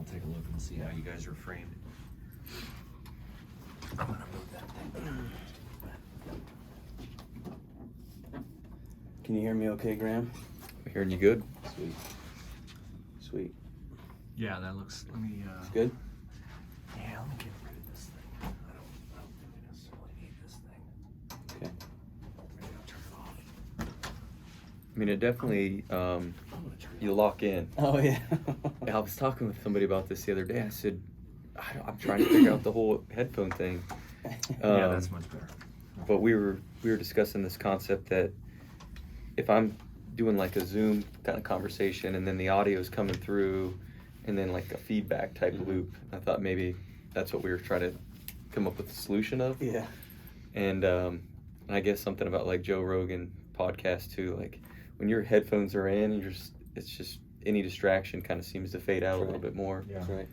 I'll take a look and see how you guys are framed. I'm gonna move that thing. Can you hear me okay, Graham? I'm hearing you good. Sweet. Yeah, that looks, let me, It's good? yeah, let me get rid of this thing. I don't think we necessarily need this thing. Okay. Maybe I'll turn it off. I mean, it definitely, I'm gonna turn it you off. lock in. Oh, yeah. I was talking with somebody about this the other day. I said, I'm trying to figure out the whole headphone thing. Yeah, that's much better. But we were discussing this concept that if I'm doing like a Zoom kind of conversation and then the audio is coming through and then like a feedback type loop, I thought maybe that's what we were trying to come up with a solution of. Yeah. And I guess something about like Joe Rogan podcast too, like when your headphones are in, it's just any distraction kind of seems to fade out a little bit more. Yeah. That's right.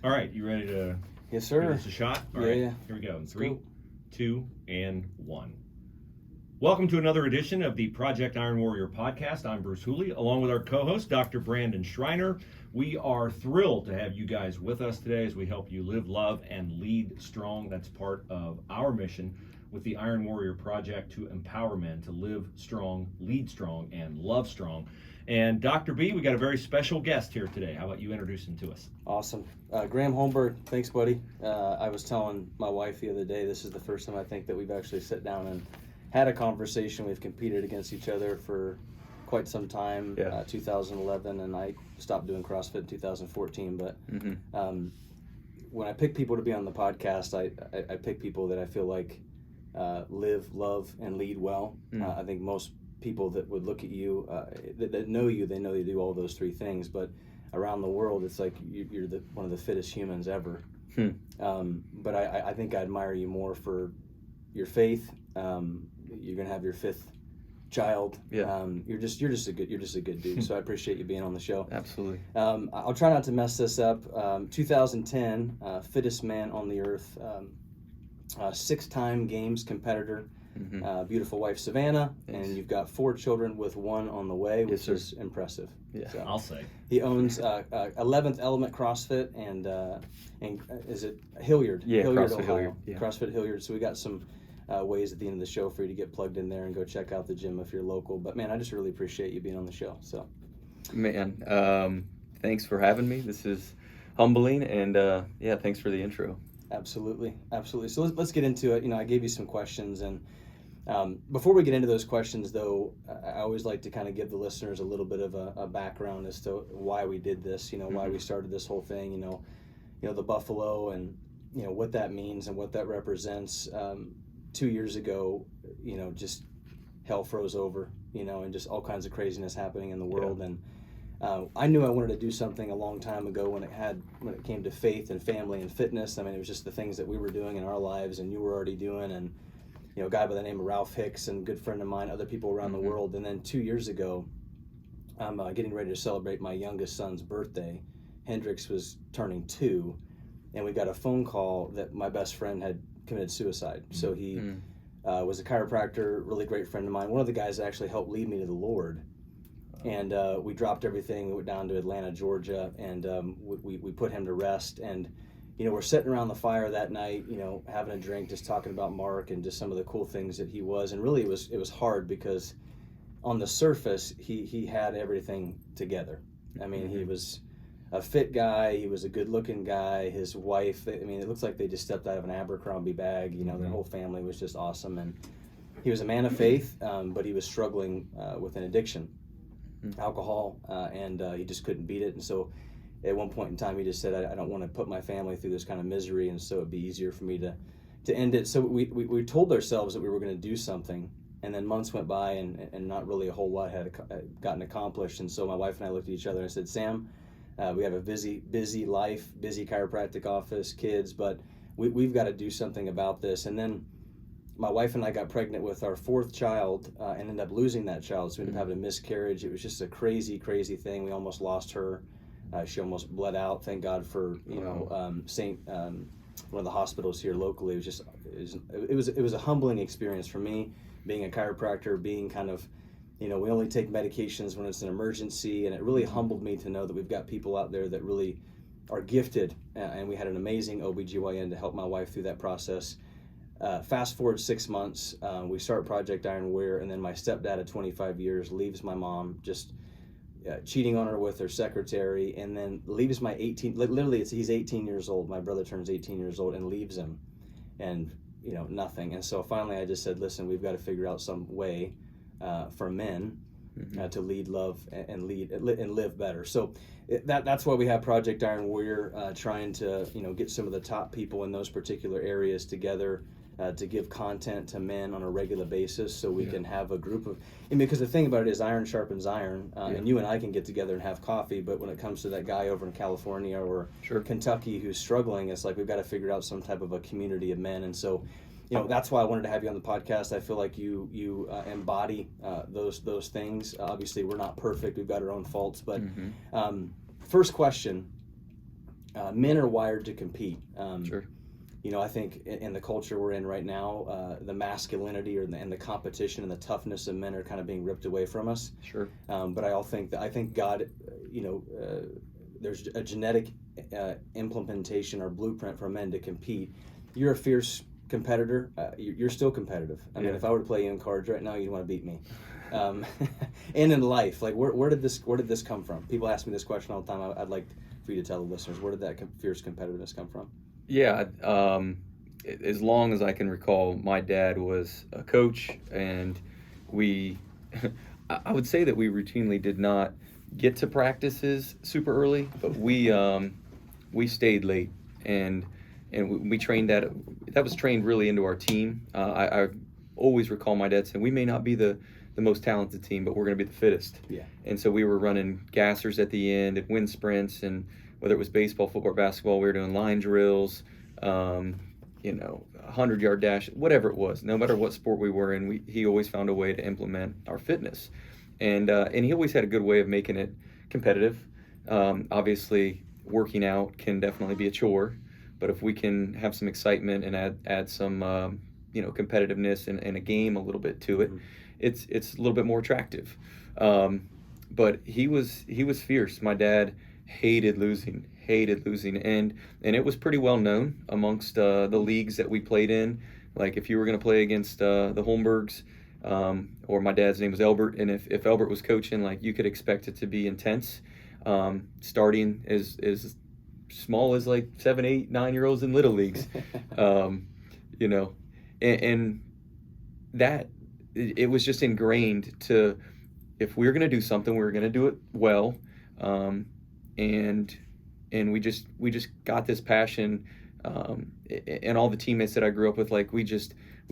All right, you ready to Yes, give sir. this a shot? All Yeah, right, yeah. Here we go. In Let's 3, go. 2, and 1. Welcome to another edition of the Project Iron Warrior podcast. I'm Bruce Hooley, along with our co-host, Dr. Brandon Shriner. We are thrilled to have you guys with us today as we help you live, love, and lead strong. That's part of our mission with the Iron Warrior Project to empower men to live strong, lead strong, and love strong. And Dr. B, we got a very special guest here today. How about you introduce him to us? Awesome. Graham Holmberg, thanks, buddy. I was telling my wife the other day, this is the first time I think that we've actually sat down and had a conversation. We've competed against each other for quite some time, 2011, and I stopped doing CrossFit in 2014. But when I pick people to be on the podcast, I pick people that I feel like live, love, and lead well. I think most people that would look at you, that know you, they know you do all those three things. But around the world, it's like you're one of the fittest humans ever. But I think I admire you more for your faith. You're gonna have your 5th child. You're just a good dude. So I appreciate you being on the show. Absolutely. I'll try not to mess this up. 2010, fittest man on the earth, 6-time games competitor. Beautiful wife Savannah, and you've got 4 children with 1 on the way, which is impressive. Yeah, so, I'll say. He owns 11th Element CrossFit and is it Hilliard? Yeah, Hilliard, CrossFit Ohio. Hilliard. Yeah. CrossFit Hilliard. So we got some ways at the end of the show for you to get plugged in there and go check out the gym if you're local. But man, I just really appreciate you being on the show. So, man, thanks for having me. This is humbling, and yeah, thanks for the intro. Absolutely. So let's get into it. I gave you some questions, and before we get into those questions, though, I always like to kind of give the listeners a little bit of a background as to why we did this. Why we started this whole thing. The buffalo, and what that means and what that represents. 2 years ago, just hell froze over. And just all kinds of craziness happening in the world. And I knew I wanted to do something a long time ago when it came to faith and family and fitness. I mean, it was just the things that we were doing in our lives and you were already doing. And a guy by the name of Ralph Hicks, and good friend of mine, other people around the world. And then 2 years ago, I'm getting ready to celebrate my youngest son's birthday. Hendrix was turning 2, and we got a phone call that my best friend had committed suicide. So he was a chiropractor, really great friend of mine, one of the guys that actually helped lead me to the Lord. And we dropped everything, we went down to Atlanta, Georgia, and we put him to rest. And we're sitting around the fire that night, having a drink, just talking about Mark and just some of the cool things that he was. And really, it was hard because on the surface, he had everything together. I mean, he was a fit guy. He was a good-looking guy. His wife, it looks like they just stepped out of an Abercrombie bag. Their whole family was just awesome. And he was a man of faith, but he was struggling with an addiction, alcohol, and he just couldn't beat it. And so at one point in time, he just said, I don't want to put my family through this kind of misery, and so it'd be easier for me to end it. So we told ourselves that we were going to do something, and then months went by, and not really a whole lot had gotten accomplished. And so my wife and I looked at each other and I said, Sam, we have a busy life, busy chiropractic office, kids, but we've got to do something about this. And then my wife and I got pregnant with our 4th child and ended up losing that child. So we ended up having a miscarriage. It was just a crazy thing. We almost lost her. She almost bled out. Thank God for St. One of the hospitals here locally. It was a humbling experience for me, being a chiropractor, being kind of We only take medications when it's an emergency, and it really humbled me to know that we've got people out there that really are gifted, and we had an amazing OBGYN to help my wife through that process. Fast forward 6 months, we start Project Iron Warrior, and then my stepdad of 25 years leaves my mom, just cheating on her with her secretary, and then leaves my he's 18 years old. My brother turns 18 years old and leaves him, and nothing. And so finally I just said, listen, we've got to figure out some way for men to lead, love, and live better. So that's why we have Project Iron Warrior, trying to get some of the top people in those particular areas together to give content to men on a regular basis, so we can have a group of. And because the thing about it is, iron sharpens iron, and you and I can get together and have coffee. But when it comes to that guy over in California or Kentucky who's struggling, it's like we've got to figure out some type of a community of men. And so, that's why I wanted to have you on the podcast. I feel like you embody those things. Obviously, we're not perfect. We've got our own faults. But first question: men are wired to compete. I think in the culture we're in right now, the masculinity and the competition and the toughness of men are kind of being ripped away from us. But I think God, there's a genetic implementation or blueprint for men to compete. You're a fierce competitor. You're still competitive. I mean, if I were to play you in cards right now, you'd want to beat me. And in life, like where did this come from? People ask me this question all the time. I'd like for you to tell the listeners, where did that fierce competitiveness come from? Yeah, as long as I can recall, my dad was a coach, and I would say that we routinely did not get to practices super early, but we stayed late, and we trained that was trained really into our team. I always recall my dad saying, we may not be the most talented team, but we're going to be the fittest. And so we were running gassers at the end and wind sprints, and whether it was baseball, football, basketball, we were doing line drills, 100-yard dash, whatever it was. No matter what sport we were in, he always found a way to implement our fitness, and he always had a good way of making it competitive. Obviously, working out can definitely be a chore, but if we can have some excitement and add some competitiveness and a game a little bit to it, it's a little bit more attractive. But he was fierce. My dad hated losing, and it was pretty well known amongst the leagues that we played in. Like if you were going to play against the Holmbergs, or my dad's name was Albert, and if Albert was coaching, like you could expect it to be intense, starting as small as like 7, 8, 9-year-olds in little leagues, and that it was just ingrained to, if we were going to do something, we were going to do it well, and we just got this passion, and all the teammates that I grew up with, like we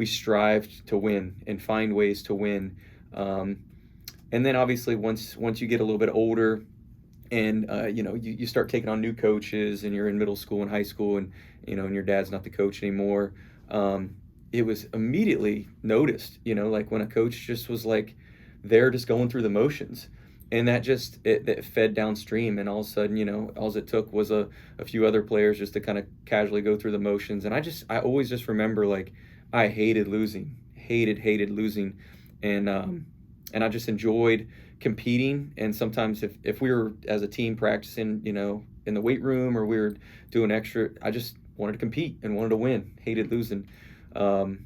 strived to win and find ways to win, and then obviously once you get a little bit older, and you start taking on new coaches, and you're in middle school and high school, and and your dad's not the coach anymore, it was immediately noticed, like when a coach just was like, they're just going through the motions, and that just it fed downstream, and all of a sudden, all it took was a few other players just to kind of casually go through the motions. And I always just remember, like, I hated losing, and I just enjoyed competing. And sometimes if we were as a team practicing, in the weight room, or we were doing extra, I just wanted to compete and wanted to win, hated losing. So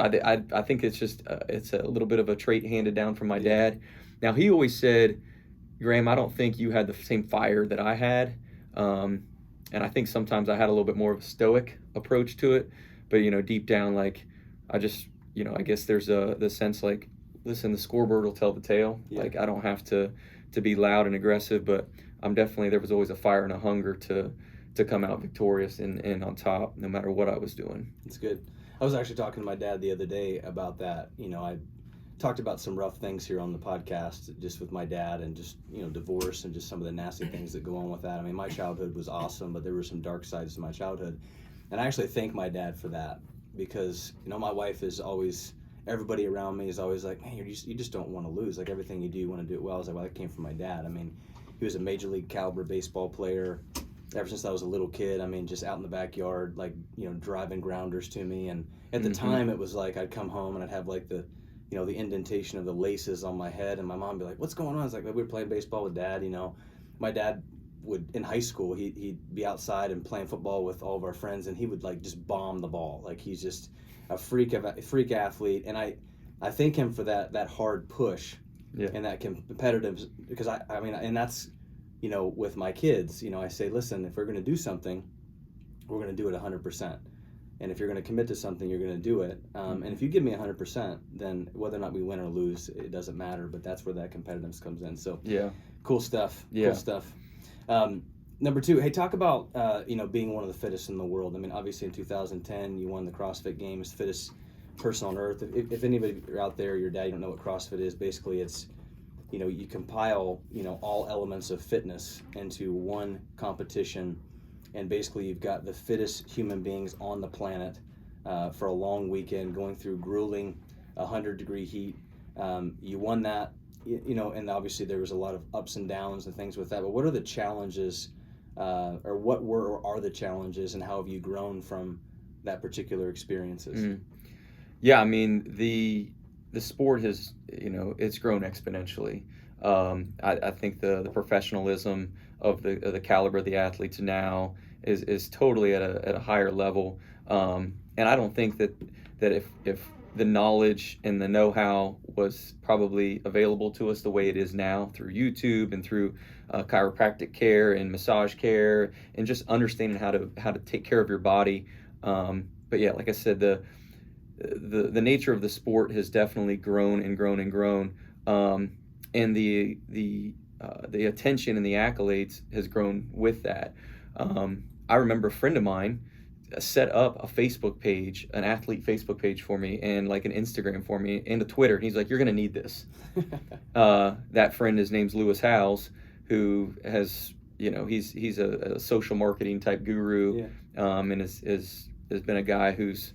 I think it's just it's a little bit of a trait handed down from my dad. Now, he always said, Graham, I don't think you had the same fire that I had, and I think sometimes I had a little bit more of a stoic approach to it, but deep down, like, I just I guess there's the sense like, listen, the scoreboard will tell the tale. Like, I don't have to be loud and aggressive, but there was always a fire and a hunger to come out victorious and on top, no matter what I was doing. It's good. I was actually talking to my dad the other day about that. I talked about some rough things here on the podcast, just with my dad, and just divorce and just some of the nasty things that go on with that. I mean, my childhood was awesome, but there were some dark sides to my childhood, and I actually thank my dad for that, because my wife is always, everybody around me is always like, man, you just don't want to lose. Like, everything you do, you want to do it well. I was like, well, that came from my dad. I mean, he was a major league caliber baseball player ever since I was a little kid. I mean, just out in the backyard, like, driving grounders to me. And at the time, it was like I'd come home and I'd have like the you know, the indentation of the laces on my head, and my mom would be like, what's going on? It's like, we were playing baseball with Dad, you know. My dad would, in high school, he'd be outside and playing football with all of our friends, and he would like just bomb the ball. Like, he's just a freak athlete, and I thank him for that hard push, and that competitive, because I mean, and that's, you know, with my kids, you know, I say, listen, if we're going to do something, we're going to do it 100%. And if you're going to commit to something, you're going to do it. And if you give me 100%, then whether or not we win or lose, it doesn't matter. But that's where that competitiveness comes in. So cool stuff. Yeah. Cool stuff. Number 2, hey, talk about you know, being one of the fittest in the world. I mean, obviously in 2010, you won the CrossFit Games, fittest person on earth. If anybody out there, your dad, you don't know what CrossFit is, basically it's, you know, you compile, you know, all elements of fitness into one competition. And basically, you've got the fittest human beings on the planet for a long weekend, going through grueling 100-degree heat. You won that, you know, and obviously there was a lot of ups and downs and things with that. But what are the challenges, or what were or are the challenges, and how have you grown from that particular experiences? Yeah, I mean, the sport has, you know, it's grown exponentially. I think the professionalism of the caliber of the athletes now is totally at a higher level, and I don't think that if the knowledge and the know-how was probably available to us the way it is now through YouTube and through chiropractic care and massage care and just understanding how to take care of your body. But yeah, like I said, the nature of the sport has definitely grown and grown and grown, and the attention and the accolades has grown with that. I remember a friend of mine set up a Facebook page, an athlete Facebook page for me, and like an Instagram for me, and a Twitter. And he's like, "You're gonna need this." That friend, his name's Lewis Howes, who has, you know, he's a social marketing type guru, and has been a guy who's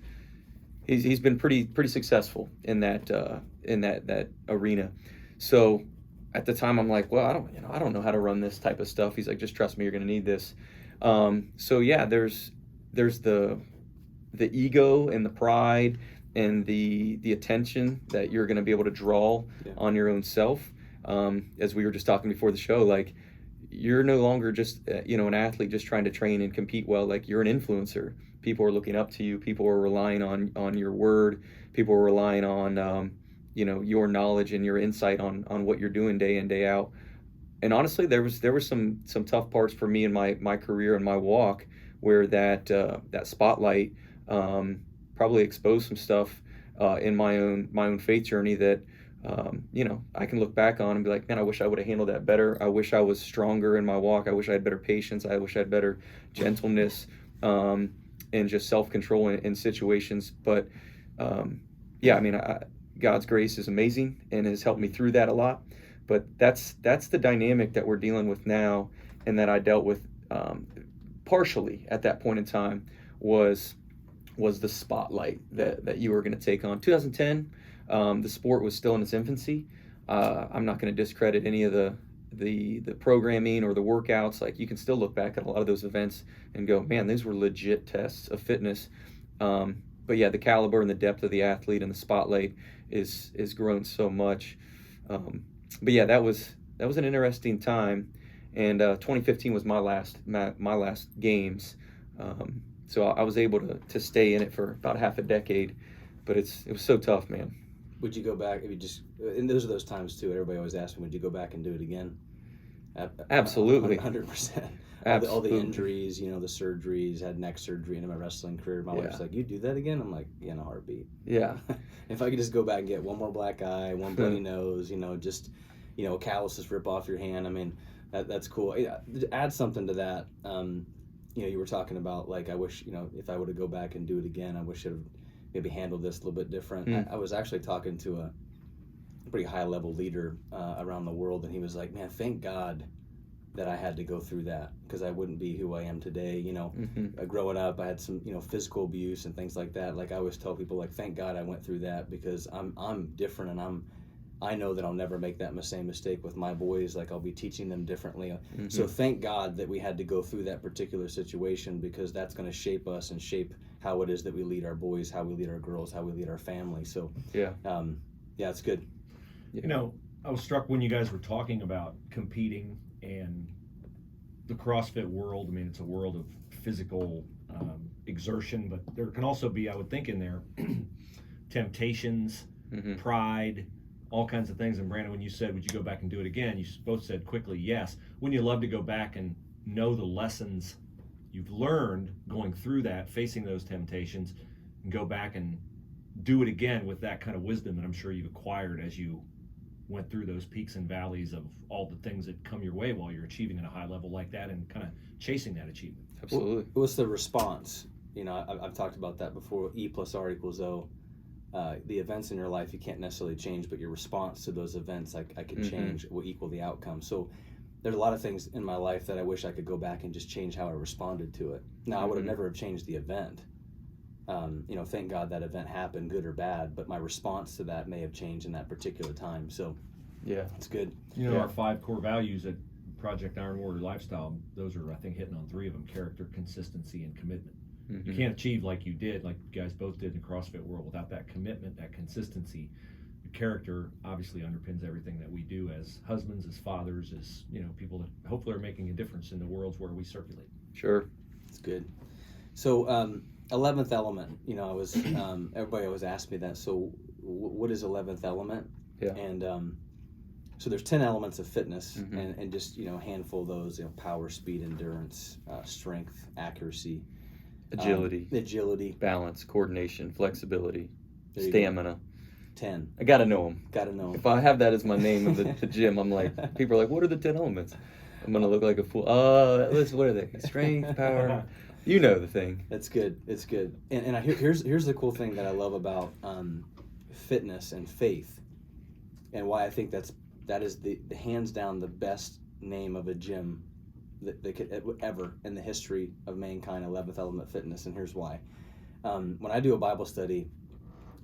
he's been pretty successful in that arena. So at the time, I'm like, well, I don't know how to run this type of stuff. He's like, just trust me, you're gonna need this. So yeah, there's the ego and the pride and the attention that you're going to be able to draw on your own self. As we were just talking before the show, like, you're no longer just you know, an athlete just trying to train and compete well. Like, you're an influencer. People are looking up to you. People are relying on your word. People are relying on you know, your knowledge and your insight on what you're doing day in, day out. And honestly, there was some tough parts for me in my career and my walk, where that spotlight probably exposed some stuff in my own faith journey that you know, I can look back on and be like, man, I wish I would have handled that better. I wish I was stronger in my walk. I wish I had better patience. I wish I had better gentleness and just self-control in situations. But yeah, I mean, God's grace is amazing and has helped me through that a lot. But that's the dynamic that we're dealing with now, and that I dealt with partially at that point in time was the spotlight that you were going to take on. 2010, the sport was still in its infancy. I'm not going to discredit any of the programming or the workouts. Like, you can still look back at a lot of those events and go, man, these were legit tests of fitness. But yeah, the caliber and the depth of the athlete and the spotlight is grown so much. But yeah, that was an interesting time, and 2015 was my last games. So I was able to stay in it for about half a decade, but it was so tough, man. Would you go back if you just? And those are those times too. Everybody always asks me, would you go back and do it again? Absolutely, 100%. Absolutely. All the injuries, you know, the surgeries. Had neck surgery in my wrestling career. My wife's like, "You do that again?" I'm like, "Yeah, in a heartbeat." Yeah. If I could just go back and get one more black eye, one bloody nose, you know, just, you know, calluses rip off your hand. I mean, that's cool. Add something to that. You know, you were talking about, like, I wish, you know, if I were to go back and do it again, I wish I'd have maybe handled this a little bit different. I was actually talking to a pretty high level leader around the world, and he was like, man, thank God that I had to go through that, because I wouldn't be who I am today. You know, growing up, I had some, you know, physical abuse and things like that. Like, I always tell people, like, thank God I went through that, because I'm different, and I know that I'll never make that same mistake with my boys. Like, I'll be teaching them differently. So thank God that we had to go through that particular situation, because that's going to shape us and shape how it is that we lead our boys, how we lead our girls, how we lead our family. So Yeah, it's good. You know, I was struck when you guys were talking about competing and the CrossFit world. I mean, it's a world of physical exertion, but there can also be, I would think, in there temptations, pride, all kinds of things. And Brandon, when you said, would you go back and do it again? You both said quickly, yes. Wouldn't you love to go back and know the lessons you've learned going through that, facing those temptations, and go back and do it again with that kind of wisdom that I'm sure you've acquired as you went through those peaks and valleys of all the things that come your way while you're achieving at a high level like that and kind of chasing that achievement? Absolutely. What's the response? You know, I've talked about that before. E plus R equals O. The events in your life you can't necessarily change, but your response to those events I can change will equal the outcome. So there's a lot of things in my life that I wish I could go back and just change how I responded to it. Now, I would have never have changed the event. You know, thank God that event happened, good or bad, but my response to that may have changed in that particular time. So yeah, it's good. You know, our 5 core values at Project Iron Warrior Lifestyle, those are, I think, hitting on 3 of them: character, consistency, and commitment. You can't achieve like you did, like you guys both did in the CrossFit world, without that commitment, that consistency. The character obviously underpins everything that we do as husbands, as fathers, as, you know, people that hopefully are making a difference in the worlds where we circulate. Sure. It's good. So 11th element, you know, I was everybody always asked me that. So what is 11th element? Yeah. And so there's 10 elements of fitness, and just, you know, a handful of those, you know, power, speed, endurance, strength, accuracy, agility, balance, coordination, flexibility, stamina. 10. I gotta know them. Gotta know 'em. If I have that as my name of the gym, I'm like, people are like, what are the 10 elements? I'm gonna look like a fool. Listen, what are they? Strength, power. You know the thing. That's good. It's good. And here's the cool thing that I love about fitness and faith, and why I think that is the hands down the best name of a gym that could ever in the history of mankind. 11th Element Fitness, and here's why. When I do a Bible study,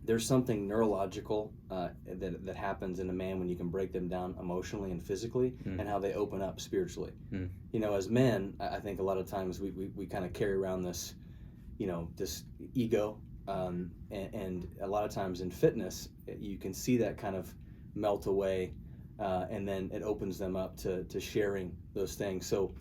there's something neurological that happens in a man when you can break them down emotionally and physically, and how they open up spiritually. You know, as men, I think a lot of times we kind of carry around this, you know, this ego, and a lot of times in fitness, you can see that kind of melt away, and then it opens them up to sharing those things. So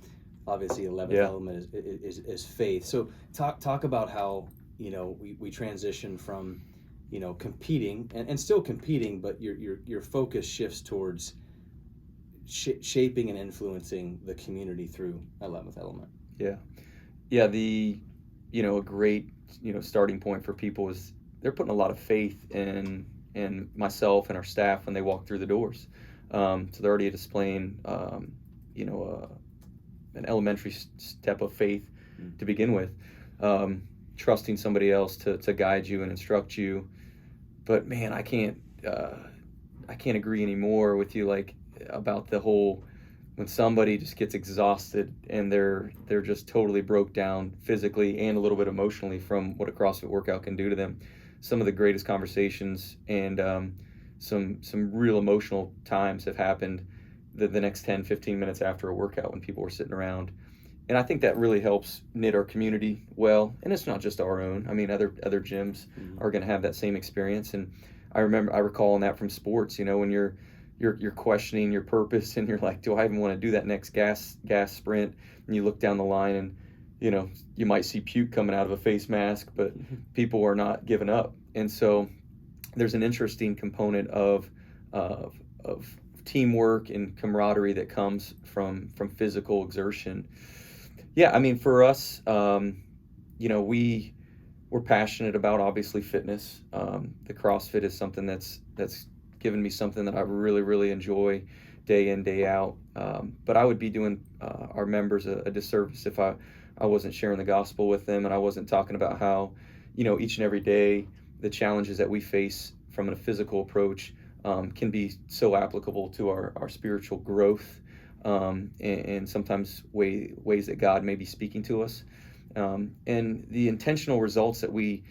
obviously 11th element is faith. So talk about how, you know, we transition from, you know, competing and still competing, but your focus shifts towards shaping and influencing the community through 11th element. Yeah. The, you know, a great, you know, starting point for people is they're putting a lot of faith in myself and our staff when they walk through the doors. So they're already displaying, you know, an elementary step of faith to begin with. Trusting somebody else to guide you and instruct you. But man, I can't agree anymore with you, like, about the whole, when somebody just gets exhausted and they're just totally broke down physically and a little bit emotionally from what a CrossFit workout can do to them. Some of the greatest conversations and some real emotional times have happened the next 10-15 minutes after a workout when people were sitting around. And I think that really helps knit our community well. And it's not just our own. I mean, other gyms are going to have that same experience. And I recall on that from sports, you know, when you're questioning your purpose and you're like, do I even want to do that next gas sprint? And you look down the line and, you know, you might see puke coming out of a face mask, but people are not giving up. And so there's an interesting component of teamwork and camaraderie that comes from physical exertion. Yeah, I mean, for us, you know, we're passionate about, obviously, fitness. The CrossFit is something that's given me something that I really, really enjoy day in, day out. But I would be doing our members a disservice if I wasn't sharing the gospel with them and I wasn't talking about how, you know, each and every day the challenges that we face from a physical approach can be so applicable to our spiritual growth. And sometimes ways that God may be speaking to us, and the intentional results that we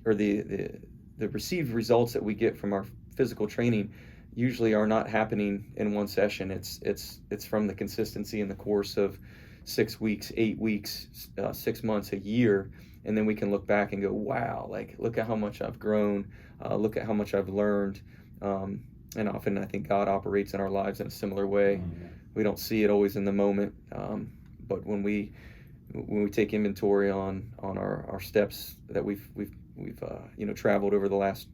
or the received results that we get from our physical training usually are not happening in one session. It's from the consistency in the course of 6 weeks, 8 weeks, 6 months, a year, and then we can look back and go, wow, like, look at how much I've grown, look at how much I've learned. And often I think God operates in our lives in a similar way. We don't see it always in the moment, but when we take inventory on our steps that we've traveled over the last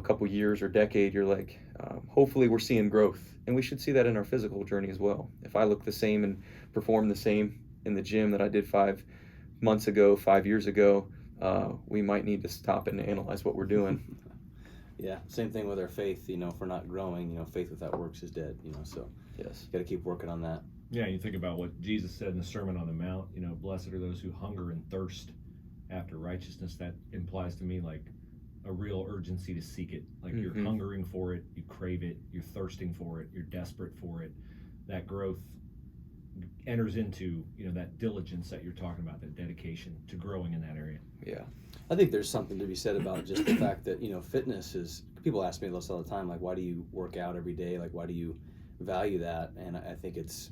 couple years or decade, you're like, hopefully we're seeing growth, and we should see that in our physical journey as well. If I look the same and perform the same in the gym that I did 5 months ago, 5 years ago, we might need to stop and analyze what we're doing. Yeah, same thing with our faith. If we're not growing, faith without works is dead. So Yes, got to keep working on that. Yeah, you think about what Jesus said in the Sermon on the Mount, blessed are those who hunger and thirst after righteousness. That implies to me like a real urgency to seek it. Like you're hungering for it, you crave it, you're thirsting for it, you're desperate for it. That growth enters into, that diligence that you're talking about, that dedication to growing in that area. Yeah. I think there's something to be said about just the fact that, fitness is, people ask me this all the time, like, why do you work out every day? Like, why do you value that? And I think it's,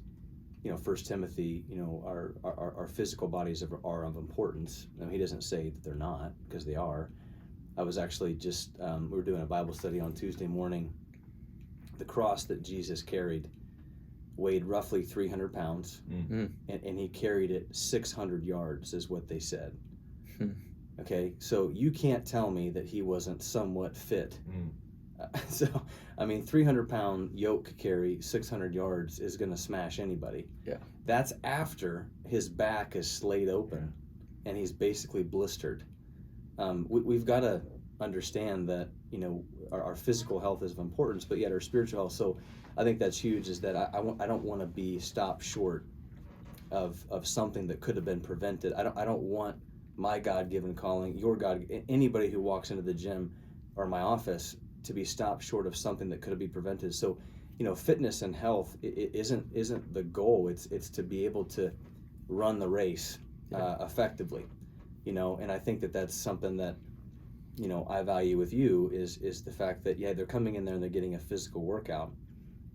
1 Timothy, our physical bodies are of importance. He doesn't say that they're not, because they are. I was actually just, we were doing a Bible study on Tuesday morning. The cross that Jesus carried weighed roughly 300 pounds, and he carried it 600 yards is what they said. Okay, so you can't tell me that he wasn't somewhat fit. 300-pound yoke carry 600 yards is going to smash anybody. Yeah. That's after his back is slayed open and he's basically blistered. We've got to understand that, our physical health is of importance, but yet our spiritual health. So I think that's huge, is that I don't want to be stopped short of something that could have been prevented. I don't want my God-given calling, your God, anybody who walks into the gym or my office to be stopped short of something that could have been prevented. So, fitness and health isn't the goal. It's to be able to run the race effectively, and I think that's something that, I value with you is the fact that, they're coming in there and they're getting a physical workout,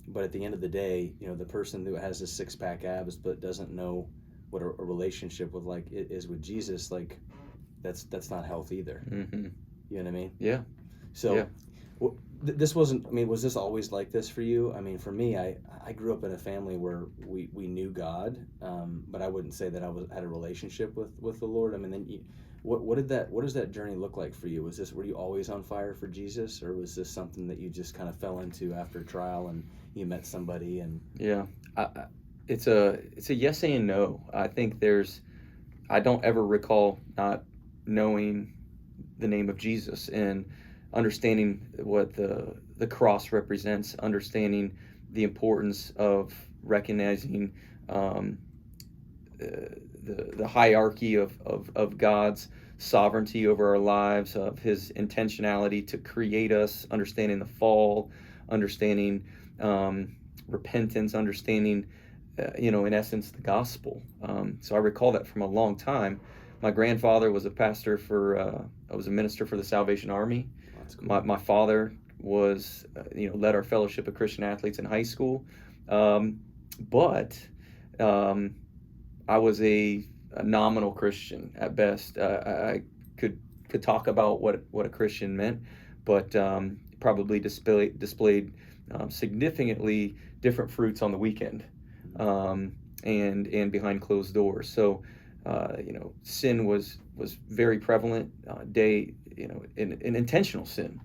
but at the end of the day, the person who has the six-pack abs but doesn't know what a relationship with is with Jesus, that's not health either. You know what I mean? Yeah. So yeah. This wasn't, was this always like this for you? For me, I grew up in a family where we knew God, but I wouldn't say that I had a relationship with the Lord. What does that journey look like for you? Were you always on fire for Jesus, or was this something that you just kind of fell into after trial and you met somebody? And Yeah, it's a yes and no. I think I don't ever recall not knowing the name of Jesus and understanding what the cross represents, understanding the importance of recognizing the hierarchy of God's sovereignty over our lives, of his intentionality to create us, understanding the fall, understanding repentance, understanding in essence the gospel. So I recall that from a long time. My grandfather was a pastor was a minister for the Salvation Army. Cool. My father was led our fellowship of Christian athletes in high school, but I was a nominal Christian at best. I could talk about what a Christian meant, but probably displayed significantly different fruits on the weekend, and behind closed doors. So sin was very prevalent. An intentional sin.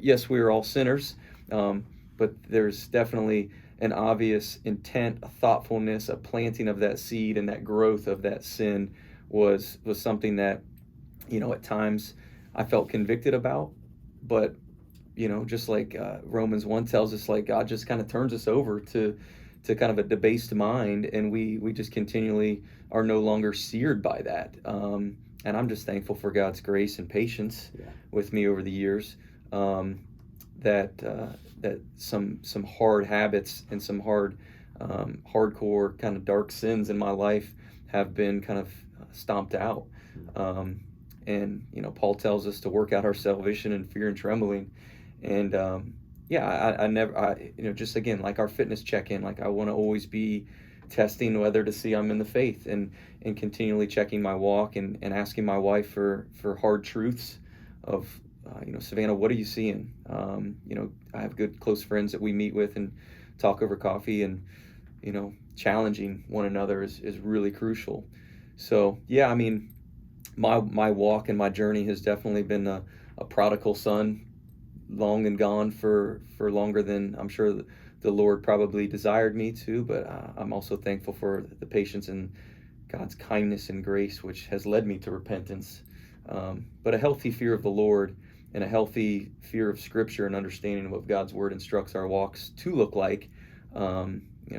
Yes, we are all sinners, but there's definitely an obvious intent, a thoughtfulness, a planting of that seed, and that growth of that sin was something that, at times I felt convicted about, but, just like Romans 1 tells us, like God just kind of turns us over to kind of a debased mind, and we just continually are no longer seared by that. And I'm just thankful for God's grace and patience with me over the years, that some hard habits and some hardcore kind of dark sins in my life have been kind of stomped out. And Paul tells us to work out our salvation in fear and trembling. And I never just again, like our fitness check-in, like I want to always be testing whether to see I'm in the faith, and continually checking my walk and asking my wife for hard truths of Savannah, what are you seeing? I have good close friends that we meet with and talk over coffee, and challenging one another is really crucial. So yeah, I mean, my walk and my journey has definitely been a prodigal son, long and gone for longer than I'm sure the Lord probably desired me to, but I'm also thankful for the patience and God's kindness and grace, which has led me to repentance. But a healthy fear of the Lord and a healthy fear of Scripture and understanding of what God's Word instructs our walks to look like.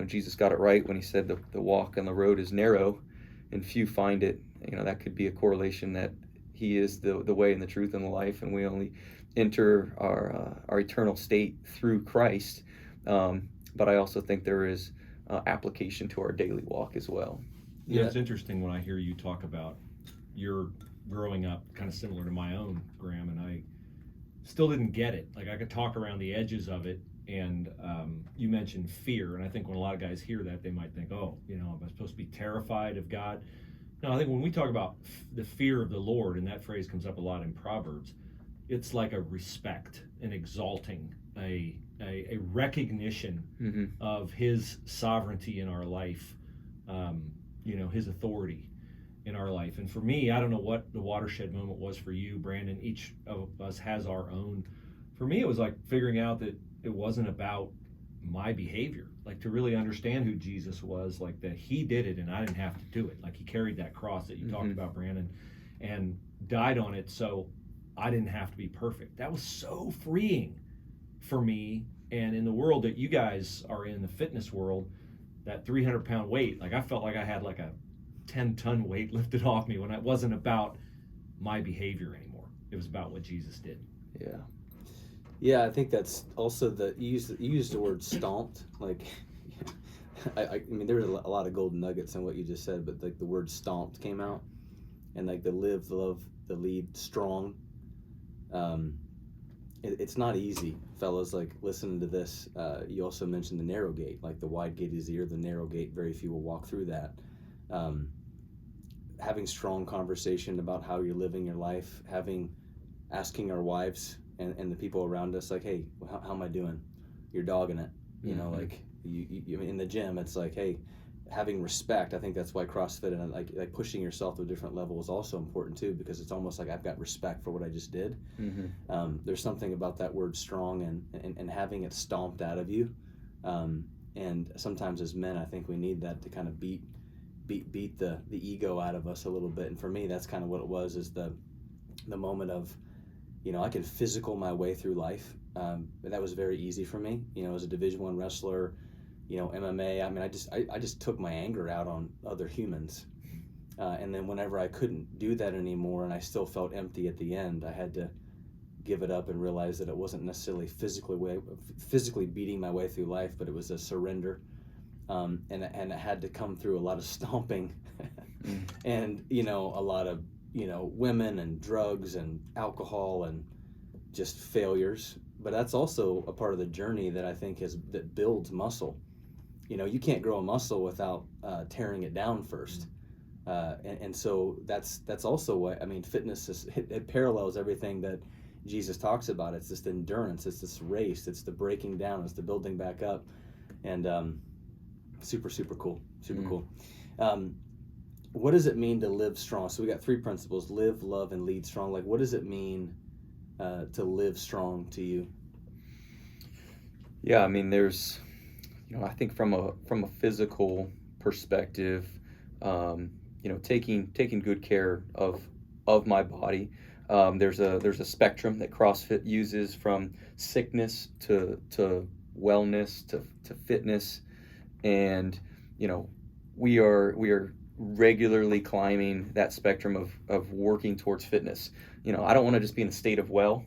Jesus got it right when he said the walk on the road is narrow and few find it. That could be a correlation that he is the way and the truth and the life, and we only enter our eternal state through Christ. But I also think there is application to our daily walk as well. Yeah, it's interesting when I hear you talk about your growing up, kind of similar to my own, Graham, and I still didn't get it. Like, I could talk around the edges of it, and you mentioned fear, and I think when a lot of guys hear that, they might think, oh, am I supposed to be terrified of God? No, I think when we talk about the fear of the Lord, and that phrase comes up a lot in Proverbs, it's like a respect, an exalting, a recognition Mm-hmm. of his sovereignty in our life, his authority in our life. And for me, I don't know what the watershed moment was for you, Brandon. Each of us has our own. For me, it was like figuring out that it wasn't about my behavior, like to really understand who Jesus was, like that he did it and I didn't have to do it. Like he carried that cross that you Mm-hmm. talked about, Brandon, and died on it so I didn't have to be perfect. That was so freeing for me. And in the world that you guys are in, the fitness world, that 300-pound weight, like I felt like I had like a 10-ton weight lifted off me when it wasn't about my behavior anymore. It was about what Jesus did. Yeah. Yeah, I think that's also you used the word stomped. Like, I mean, there were a lot of golden nuggets in what you just said, but like the word stomped came out, and like the live, the love, the lead, strong. It's not easy, fellas. Like, listening to this, you also mentioned the narrow gate. Like, the wide gate is easier, the narrow gate, very few will walk through that. Having strong conversation about how you're living your life, asking our wives and the people around us, like, hey, how am I doing? You're dogging it. Mm-hmm. Like you in the gym, it's like, hey, having respect. I think that's why CrossFit and like pushing yourself to a different level is also important too, because it's almost like I've got respect for what I just did. Mm-hmm. There's something about that word strong and having it stomped out of you. And sometimes as men, I think we need that to kind of beat the ego out of us a little bit. And for me, that's kind of what it was, is the moment of, I can physical my way through life. And that was very easy for me, as a Division I wrestler, MMA. I mean, I just took my anger out on other humans. And then whenever I couldn't do that anymore and I still felt empty at the end, I had to give it up and realize that it wasn't necessarily physically beating my way through life, but it was a surrender. And it had to come through a lot of stomping and, a lot of, women and drugs and alcohol and just failures. But that's also a part of the journey that I think that builds muscle. You can't grow a muscle without tearing it down first. And so that's also what, I mean, fitness it parallels everything that Jesus talks about. It's this endurance, it's this race, it's the breaking down, it's the building back up. And super cool. Cool. What does it mean to live strong? So we got 3 principles: live, love, and lead strong. Like, what does it mean to live strong to you? Yeah, I mean, there's, I think from a physical perspective, taking good care of my body. There's a spectrum that CrossFit uses, from sickness to wellness to fitness, and we are regularly climbing that spectrum of working towards fitness. I don't want to just be in a state of well.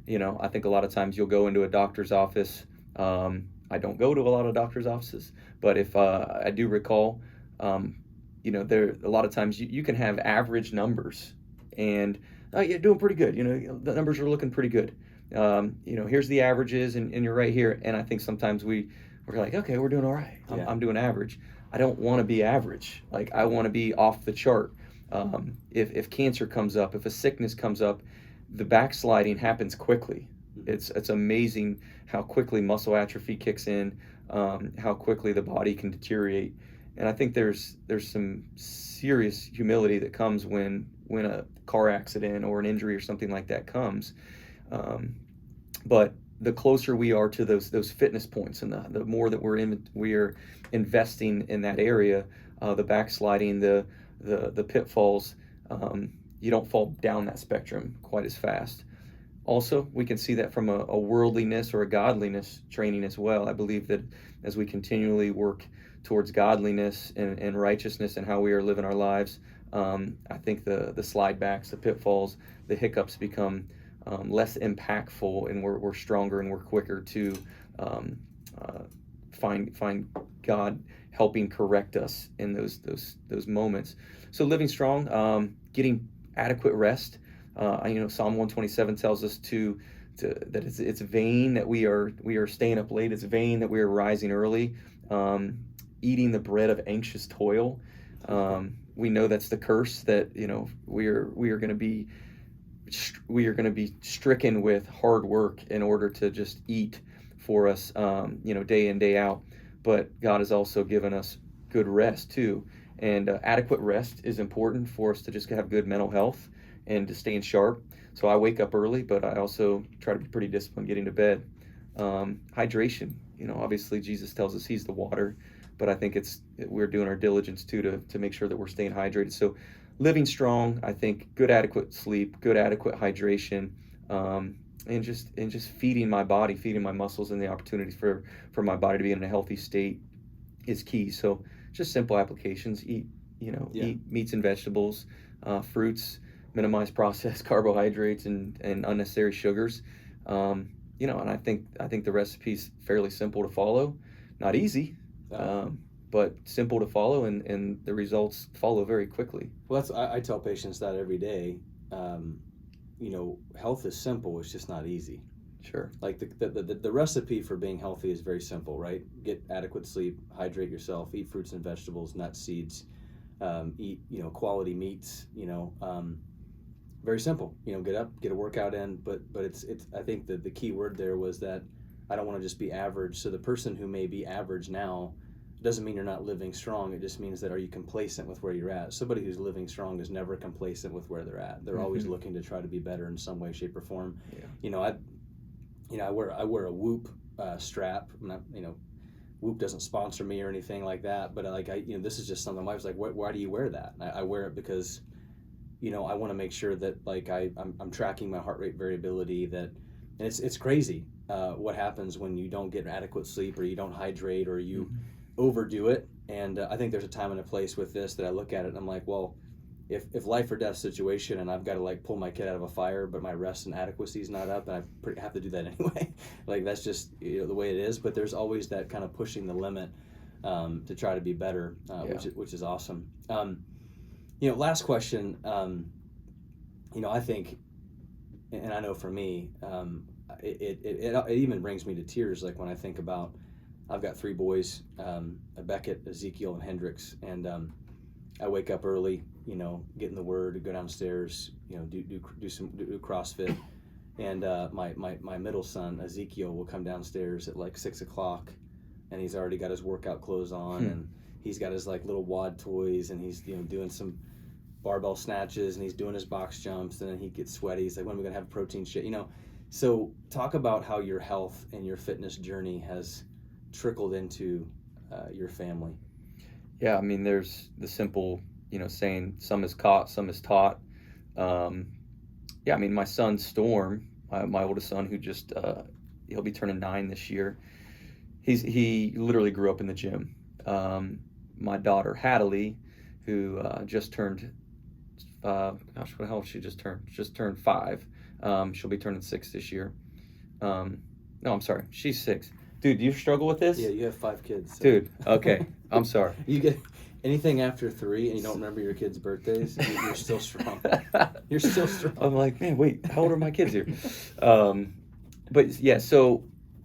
I think a lot of times you'll go into a doctor's office. I don't go to a lot of doctor's offices, but if I do recall, there a lot of times you can have average numbers, and you're doing pretty good. The numbers are looking pretty good. Here's the averages, and you're right here. And I think sometimes we're like, okay, we're doing all right. I'm doing average. I don't want to be average. Like, I want to be off the chart. If cancer comes up, if a sickness comes up, the backsliding happens quickly. It's amazing how quickly muscle atrophy kicks in, how quickly the body can deteriorate. And I think there's some serious humility that comes when a car accident or an injury or something like that comes. But the closer we are to those fitness points, and the more that we're investing in that area, the backsliding, the pitfalls, you don't fall down that spectrum quite as fast. Also, we can see that from a worldliness or a godliness training as well. I believe that as we continually work towards godliness and righteousness and how we are living our lives, I think the slide backs, the pitfalls, the hiccups become less impactful, and we're stronger and we're quicker to find God helping correct us in those moments. So living strong, getting adequate rest. Psalm 127 tells us that it's vain that we are staying up late. It's vain that we are rising early, eating the bread of anxious toil. We know that's the curse, that we are going to be stricken with hard work in order to just eat for us, day in, day out. But God has also given us good rest too, and adequate rest is important for us to just have good mental health and to staying sharp. So I wake up early, but I also try to be pretty disciplined getting to bed. Hydration, obviously Jesus tells us he's the water, but I think we're doing our diligence too to make sure that we're staying hydrated. So living strong, I think good adequate sleep, good adequate hydration, and just feeding my body, feeding my muscles, and the opportunity for my body to be in a healthy state is key. So just simple applications: eat meats and vegetables, fruits, minimize processed carbohydrates and unnecessary sugars. And I think the recipe's fairly simple to follow, not easy, but simple to follow, and the results follow very quickly. Well, I tell patients that every day. Health is simple, it's just not easy. Sure. Like the recipe for being healthy is very simple, right? Get adequate sleep, hydrate yourself, eat fruits and vegetables, nuts, seeds, eat quality meats. Very simple. Get up, get a workout in. But it's I think that the key word there was that I don't want to just be average. So the person who may be average now doesn't mean you're not living strong. It just means that, are you complacent with where you're at? Somebody who's living strong is never complacent with where they're at. They're always looking to try to be better in some way, shape, or form. Yeah. I wear a Whoop strap. I'm not, Whoop doesn't sponsor me or anything like that. But this is just something. My wife's like, why do you wear that? And I wear it because, I want to make sure that I'm tracking my heart rate variability. And it's crazy what happens when you don't get adequate sleep, or you don't hydrate, or you overdo it. And I think there's a time and a place with this that I look at it and I'm like, well, if life or death situation and I've got to pull my kid out of a fire, but my rest and adequacy is not up, and I have to do that anyway. That's just the way it is. But there's always that kind of pushing the limit to try to be better, which is awesome. Last question. I think, and I know for me, it even brings me to tears. Like when I think about, I've got 3 boys, Beckett, Ezekiel, and Hendrix, and I wake up early, get in the Word, go downstairs, do CrossFit, and my middle son Ezekiel will come downstairs at 6:00, and he's already got his workout clothes on, and he's got his little WOD toys, and he's doing some barbell snatches, and he's doing his box jumps, and then he gets sweaty. He's like, when are we gonna have a protein shake? So talk about how your health and your fitness journey has trickled into your family. Yeah, I mean, there's the simple, saying, some is caught, some is taught. Yeah, I mean, my son Storm, my oldest son, who just he'll be turning 9 this year. He literally grew up in the gym. My daughter Hadley, who just turned, what the hell she just turned? Just turned 5. She'll be turning 6 this year. No, I'm sorry, she's 6. Dude, do you struggle with this? Yeah, you have 5 kids. So. Dude, okay, I'm sorry. You get anything after 3 and you don't remember your kids' birthdays, you're still strong. You're still strong. I'm like, man, wait, how old are my kids here? But yeah, so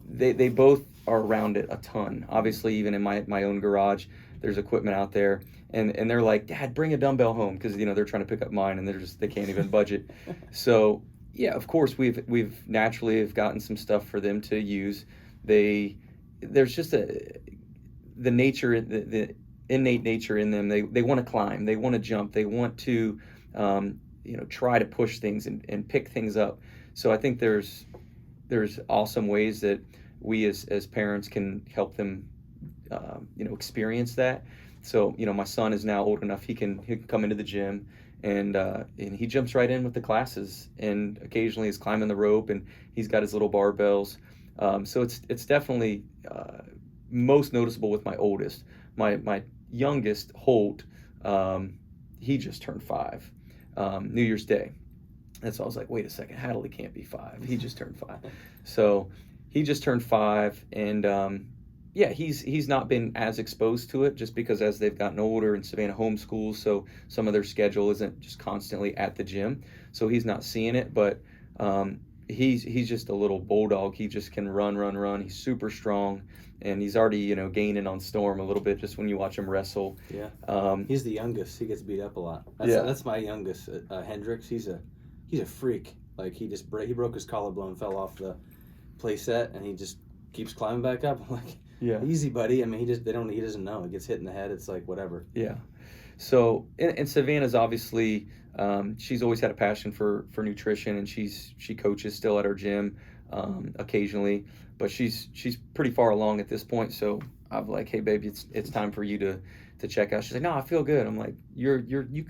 they both are around it a ton. Obviously, even in my own garage, there's equipment out there, and they're like, Dad, bring a dumbbell home, because they're trying to pick up mine, and they can't even budget. So Yeah, of course we've naturally have gotten some stuff for them to use. There's just the nature, the innate nature in them. They want to climb, they want to jump, they want to try to push things and pick things up. So I think there's awesome ways that we as parents can help them experience that. So my son is now old enough, he can come into the gym and he jumps right in with the classes, and occasionally he's climbing the rope and he's got his little barbells. So it's definitely most noticeable with my oldest. My youngest, Holt, he just turned 5, New Year's Day. And so I was like, wait a second, Hadley can't be 5. He just turned 5. So he just turned 5, and he's not been as exposed to it just because as they've gotten older, and Savannah homeschools, so some of their schedule isn't just constantly at the gym. So he's not seeing it, but he's just a little bulldog. He just can run. He's super strong, and he's already gaining on Storm a little bit just when you watch him wrestle. Yeah. He's the youngest. He gets beat up a lot. That's my youngest, Hendrix. He's a freak. Like he broke his collarbone, fell off the play set, and he just keeps climbing back up. I'm like, yeah, easy, buddy. I mean, he doesn't know. He gets hit in the head. It's like whatever. Yeah. So and Savannah's obviously she's always had a passion for nutrition, and she coaches still at our gym occasionally, but she's pretty far along at this point. So I'm like, hey baby, it's time for you to check out. She's like, no, I feel good. I'm like, you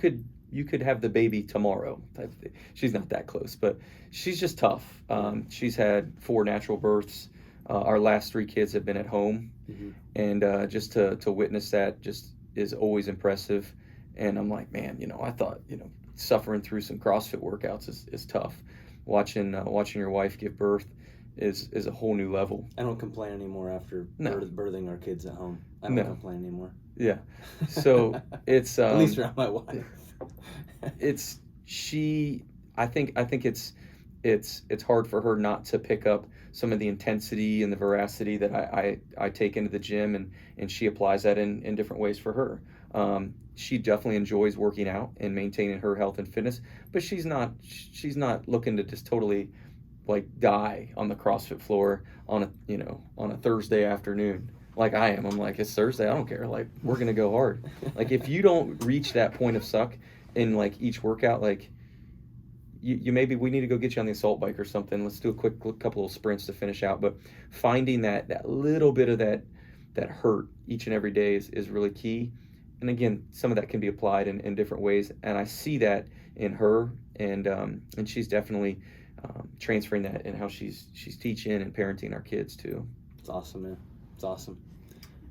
could have the baby tomorrow type of thing. She's not that close, but she's just tough. She's had 4 natural births. Our last 3 kids have been at home, and just to witness that just is always impressive. And I'm like, man, I thought, suffering through some CrossFit workouts is tough. Watching your wife give birth is a whole new level. I don't complain anymore after birthing our kids at home. I don't complain anymore. Yeah. So it's at least around my wife. I think it's hard for her not to pick up some of the intensity and the veracity that I take into the gym, and she applies that in different ways for her. She definitely enjoys working out and maintaining her health and fitness, but she's not looking to just totally like die on the CrossFit floor on a Thursday afternoon like I am. I'm like, it's Thursday, I don't care. Like, we're gonna go hard. Like, if you don't reach that point of suck in like each workout, like you maybe we need to go get you on the assault bike or something. Let's do a quick couple of sprints to finish out. But finding that little bit of that hurt each and every day is really key. And again, some of that can be applied in different ways. And I see that in her, and she's definitely transferring that in how she's teaching and parenting our kids too. It's awesome, man. It's awesome.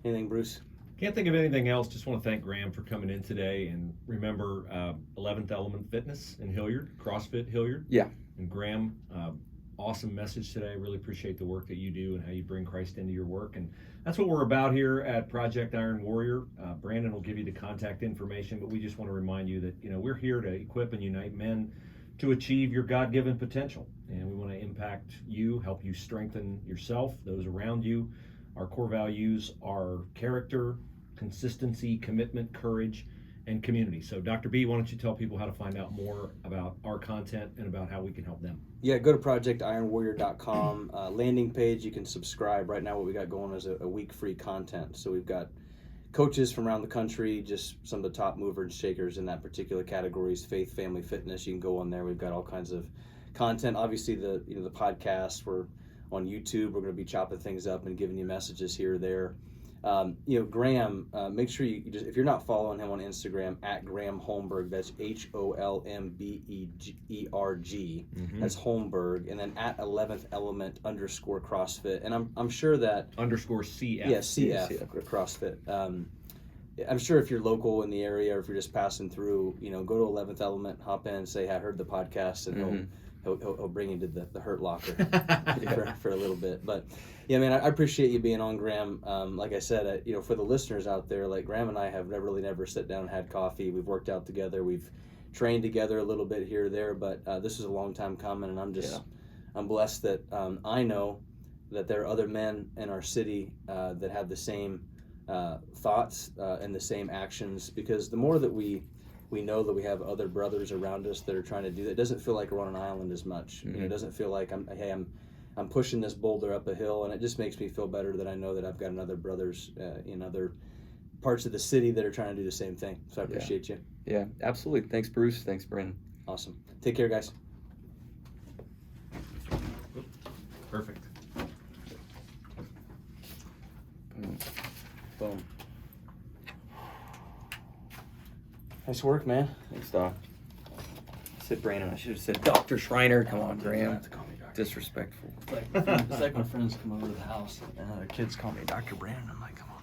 Anything, Bruce? Can't think of anything else. Just want to thank Graham for coming in today. And remember, 11th Element Fitness in Hilliard, CrossFit Hilliard. Yeah. And Graham, awesome message today. Really appreciate the work that you do and how you bring Christ into your work. And that's what we're about here at Project Iron Warrior. Brandon will give you the contact information, but we just want to remind you that, we're here to equip and unite men to achieve your God-given potential. And we want to impact you, help you strengthen yourself, those around you. Our core values are character, consistency, commitment, courage, and community. So Dr. B, why don't you tell people how to find out more about our content and about how we can help them? Yeah, go to projectironwarrior.com, landing page. You can subscribe. Right now what we got going is a week free content. So we've got coaches from around the country, just some of the top movers and shakers in that particular categories, faith, family, fitness. You can go on there. We've got all kinds of content. Obviously the podcast, we're on YouTube. We're going to be chopping things up and giving you messages here or there. Graham, make sure you just, if you're not following him on Instagram, at Graham Holmberg, that's HOLMBERG, that's Holmberg, and then at 11th Element _ CrossFit, and I'm sure that _CF. Yeah, CF CrossFit. I'm sure if you're local in the area, or if you're just passing through, go to 11th Element, hop in, say, I heard the podcast, and he'll bring you to the hurt locker for a little bit. But yeah, man, I appreciate you being on, Graham. Like I said, for the listeners out there, like Graham and I have never sat down and had coffee. We've worked out together. We've trained together a little bit here or there, but this is a long time coming, and I'm blessed that I know that there are other men in our city that have the same thoughts and the same actions, because the more that we we know that we have other brothers around us that are trying to do that. It doesn't feel like we're on an island as much. Mm-hmm. You know, it doesn't feel like I'm pushing this boulder up a hill, and it just makes me feel better that I know that I've got other brothers in other parts of the city that are trying to do the same thing. So I appreciate you. Yeah, absolutely. Thanks, Bruce. Thanks, Brandon. Awesome. Take care, guys. Perfect. Boom. Nice work, man. Thanks, Doc. I said Brandon. I should have said Dr. Shriner. Come on, You Graham. have to call me doctor. Disrespectful. It's like my friends come over to the house and their kids call me Dr. Brandon. I'm like, come on.